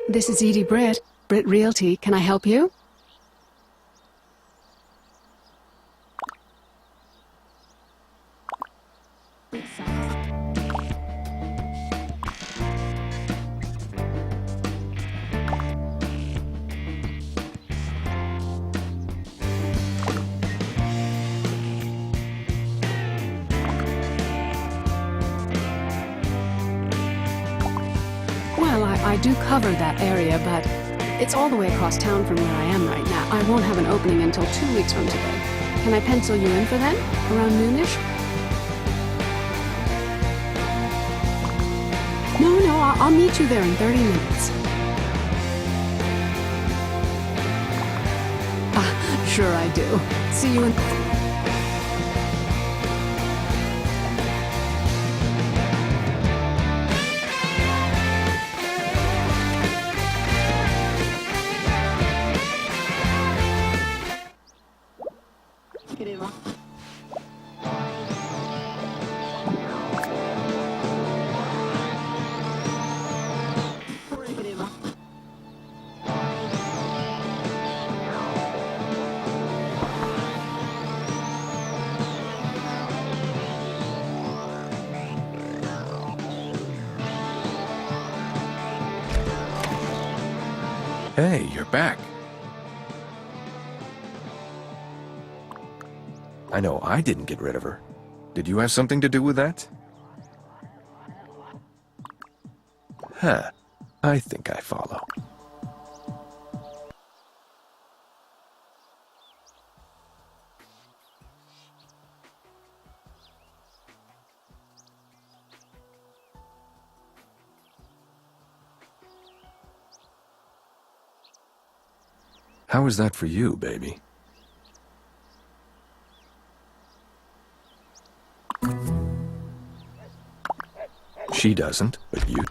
This is Edie Britt Realty. Can I help you? Well, I do cover that area, but it's all the way across town from where I am right now. I won't have an opening until 2 weeks from today. Can I pencil you in for then? Around noonish? No, I'll meet you there in 30 minutes. Sure I do. See you in... Hey, you're back. I know I didn't get rid of her. Did you have something to do with that? Huh. I think I follow. How is that for you, baby? She doesn't, but you...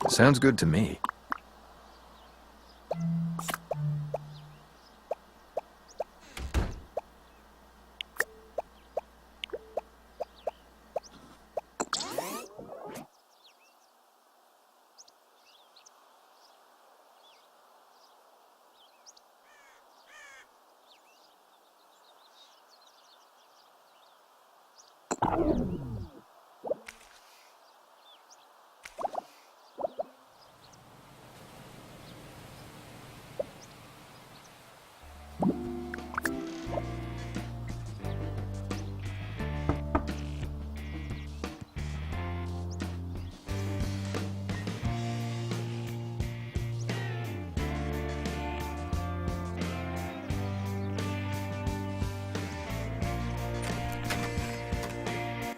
Sounds good to me.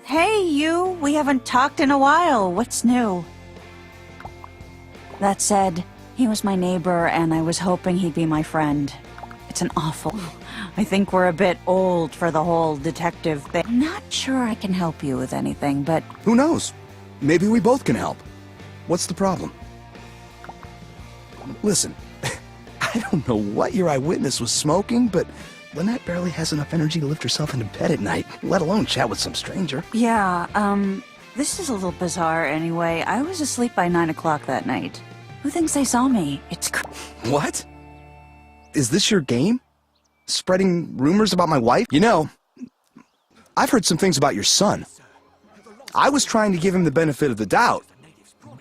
Hey, you! We haven't talked in a while. What's new? That said, he was my neighbor, and I was hoping he'd be my friend. It's an awful... I think we're a bit old for the whole detective thing. I'm not sure I can help you with anything, but... Who knows? Maybe we both can help. What's the problem? Listen, I don't know what your eyewitness was smoking, but Lynette barely has enough energy to lift herself into bed at night, let alone chat with some stranger. Yeah, this is a little bizarre anyway. I was asleep by 9 o'clock that night. Who thinks they saw me? It's What? Is this your game? Spreading rumors about my wife? You know, I've heard some things about your son. I was trying to give him the benefit of the doubt,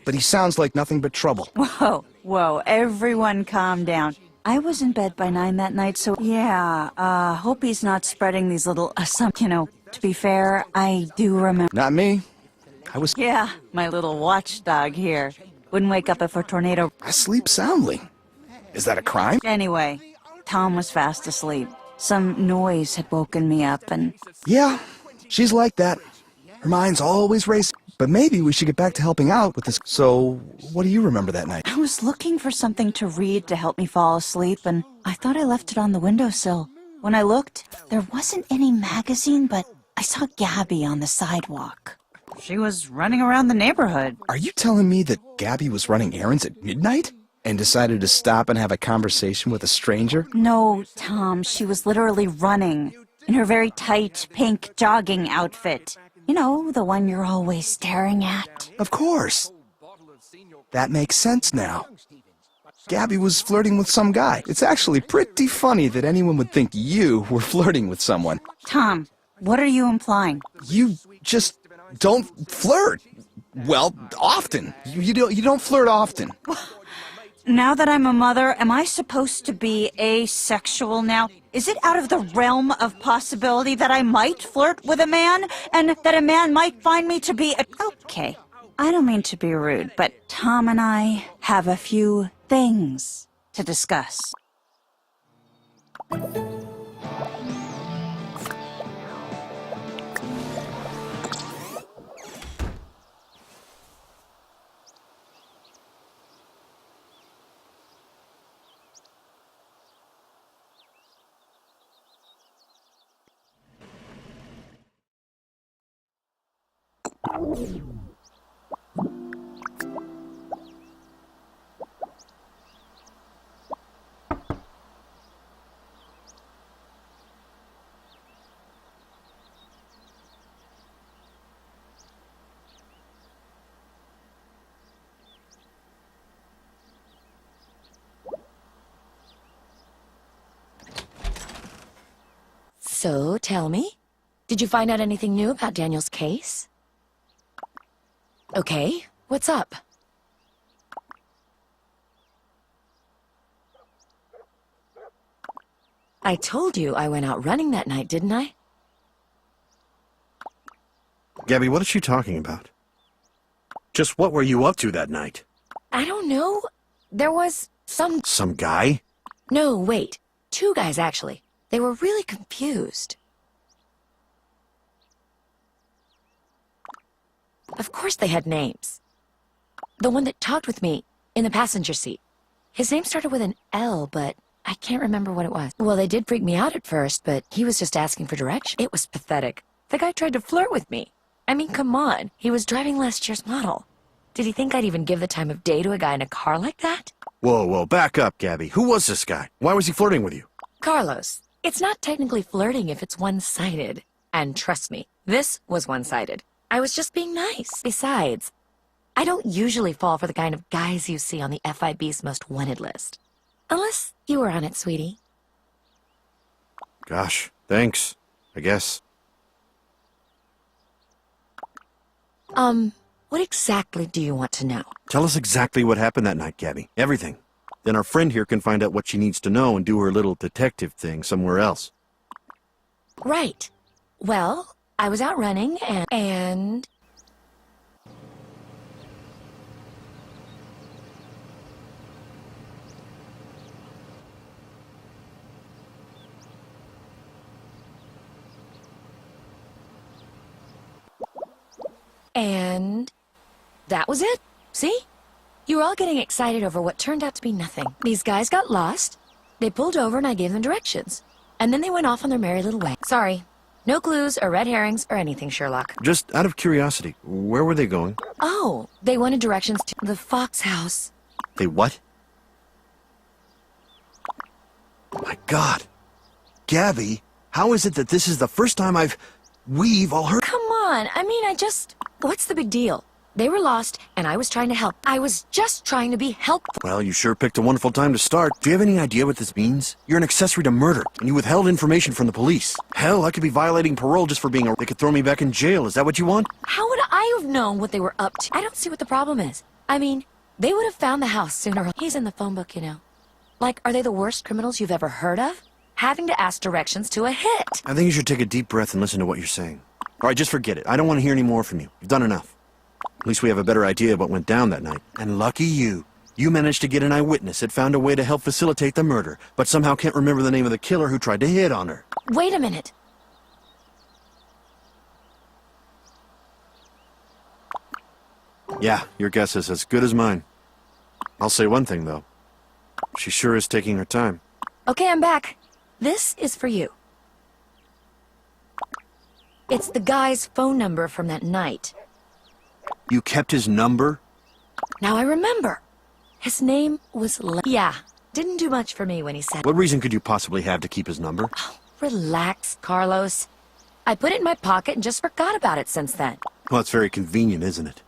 but he sounds like nothing but trouble. Whoa, everyone calm down. I was in bed by 9 that night, so yeah, hope he's not spreading these little, to be fair, I do remember. Not me. I was... Yeah, my little watchdog here. Wouldn't wake up if a tornado... I sleep soundly. Is that a crime? Anyway, Tom was fast asleep. Some noise had woken me up and... Yeah, she's like that. Her mind's always racing. But maybe we should get back to helping out with this. So, what do you remember that night? I was looking for something to read to help me fall asleep, and I thought I left it on the windowsill. When I looked, there wasn't any magazine, but I saw Gabby on the sidewalk. She was running around the neighborhood. Are you telling me that Gabby was running errands at midnight? And decided to stop and have a conversation with a stranger? No, Tom, she was literally running in her very tight pink jogging outfit. You know, the one you're always staring at. Of course. That makes sense now. Gabby was flirting with some guy. It's actually pretty funny that anyone would think you were flirting with someone. Tom, what are you implying? You just don't flirt. Well, often. You don't flirt often. Now that I'm a mother, am I supposed to be asexual now? Is it out of the realm of possibility that I might flirt with a man and that a man might find me to be Okay, I don't mean to be rude, but Tom and I have a few things to discuss. So, tell me, did you find out anything new about Daniel's case? Okay, what's up? I told you I went out running that night, didn't I? Gabby, what is she talking about? Just what were you up to that night? I don't know. There was some... Some guy? No, wait. 2 guys, actually. They were really confused. Of course they had names. The one that talked with me in the passenger seat. His name started with an L, but I can't remember what it was. Well, they did freak me out at first, but he was just asking for direction. It was pathetic. The guy tried to flirt with me. I mean, come on. He was driving last year's model. Did he think I'd even give the time of day to a guy in a car like that? Whoa, back up, Gabby. Who was this guy? Why was he flirting with you? Carlos. It's not technically flirting if it's one-sided. And trust me, this was one-sided. I was just being nice. Besides, I don't usually fall for the kind of guys you see on the FIB's most wanted list. Unless you were on it, sweetie. Gosh, thanks, I guess. What exactly do you want to know? Tell us exactly what happened that night, Gabby. Everything. Then our friend here can find out what she needs to know and do her little detective thing somewhere else. Right. Well, I was out running and... And that was it. See? You were all getting excited over what turned out to be nothing. These guys got lost. They pulled over and I gave them directions. And then they went off on their merry little way. Sorry. No clues or red herrings or anything, Sherlock. Just out of curiosity, where were they going? Oh, they wanted directions to the Fox house. They what? My God. Gabby, how is it that this is the first time we've all heard... Come on. I mean, what's the big deal? They were lost, and I was trying to help. I was just trying to be helpful. Well, you sure picked a wonderful time to start. Do you have any idea what this means? You're an accessory to murder, and you withheld information from the police. Hell, I could be violating parole just for being They could throw me back in jail. Is that what you want? How would I have known what they were up to? I don't see what the problem is. I mean, they would have found the house sooner. He's in the phone book, you know. Like, are they the worst criminals you've ever heard of? Having to ask directions to a hit. I think you should take a deep breath and listen to what you're saying. All right, just forget it. I don't want to hear any more from you. You've done enough. At least we have a better idea of what went down that night. And lucky you. You managed to get an eyewitness that found a way to help facilitate the murder, but somehow can't remember the name of the killer who tried to hit on her. Wait a minute. Yeah, your guess is as good as mine. I'll say one thing, though. She sure is taking her time. Okay, I'm back. This is for you. It's the guy's phone number from that night. You kept his number? Now I remember. His name was Yeah, didn't do much for me when he said... What reason could you possibly have to keep his number? Relax, Carlos. I put it in my pocket and just forgot about it since then. Well, it's very convenient, isn't it?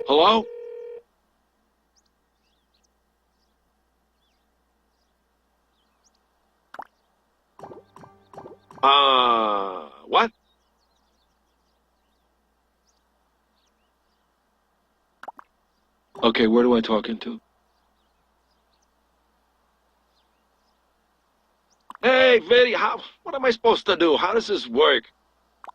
Hello? What? Okay, where do I talk into? Hey, Vinny, what am I supposed to do? How does this work?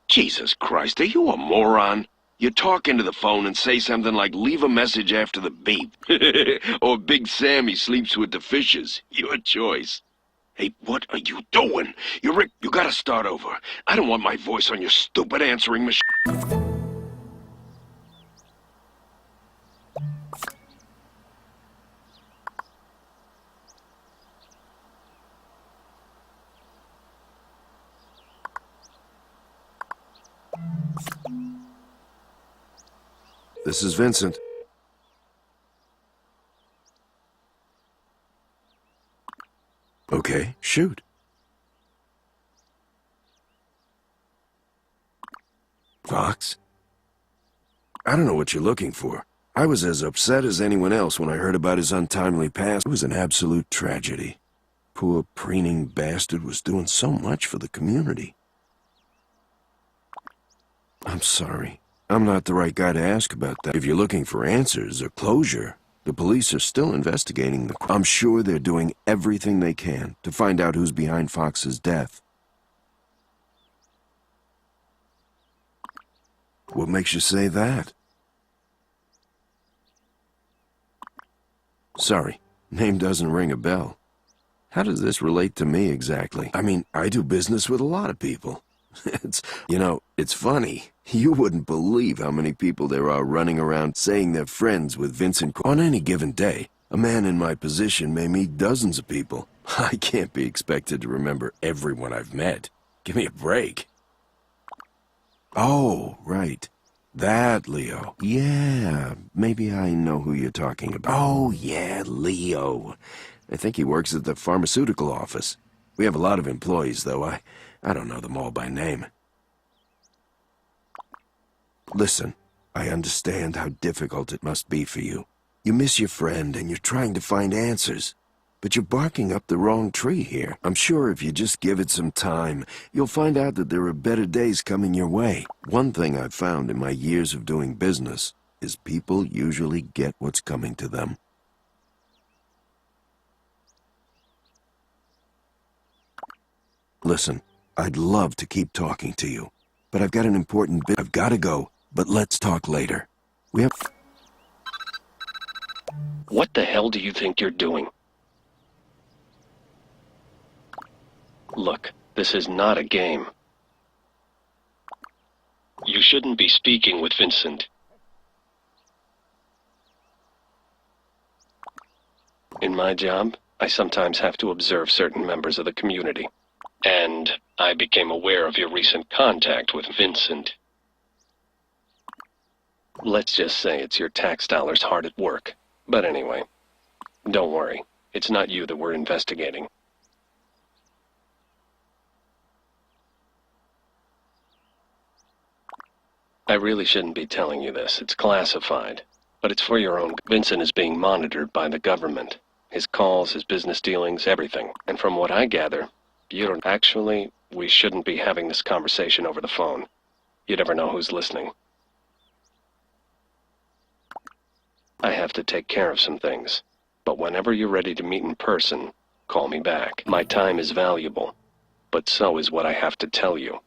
Jesus Christ, are you a moron? You talk into the phone and say something like, leave a message after the beep. Or Big Sammy sleeps with the fishes. Your choice. Hey, what are you doing? You gotta start over. I don't want my voice on your stupid answering machine. This is Vincent. Okay, shoot. Fox? I don't know what you're looking for. I was as upset as anyone else when I heard about his untimely pass. It was an absolute tragedy. Poor preening bastard was doing so much for the community. I'm sorry. I'm not the right guy to ask about that. If you're looking for answers or closure, the police are still investigating the crime. I'm sure they're doing everything they can to find out who's behind Fox's death. What makes you say that? Sorry, name doesn't ring a bell. How does this relate to me exactly? I mean, I do business with a lot of people. It's funny. You wouldn't believe how many people there are running around saying they're friends with Vincent. On any given day, a man in my position may meet dozens of people. I can't be expected to remember everyone I've met. Give me a break. Oh, right. That Leo. Yeah, maybe I know who you're talking about. Oh, yeah, Leo. I think he works at the pharmaceutical office. We have a lot of employees, though. I don't know them all by name. Listen, I understand how difficult it must be for you. You miss your friend and you're trying to find answers. But you're barking up the wrong tree here. I'm sure if you just give it some time, you'll find out that there are better days coming your way. One thing I've found in my years of doing business is people usually get what's coming to them. Listen, I'd love to keep talking to you, but I've got an important bit. I've got to go, but let's talk later. We have... What the hell do you think you're doing? Look, this is not a game. You shouldn't be speaking with Vincent. In my job, I sometimes have to observe certain members of the community. And I became aware of your recent contact with Vincent. Let's just say it's your tax dollars hard at work. But anyway, don't worry. It's not you that we're investigating. I really shouldn't be telling you this. It's classified. But it's for your own. Vincent is being monitored by the government. His calls, his business dealings, everything. And from what I gather, you don't... Actually, we shouldn't be having this conversation over the phone. You never know who's listening. I have to take care of some things. But whenever you're ready to meet in person, call me back. My time is valuable. But so is what I have to tell you.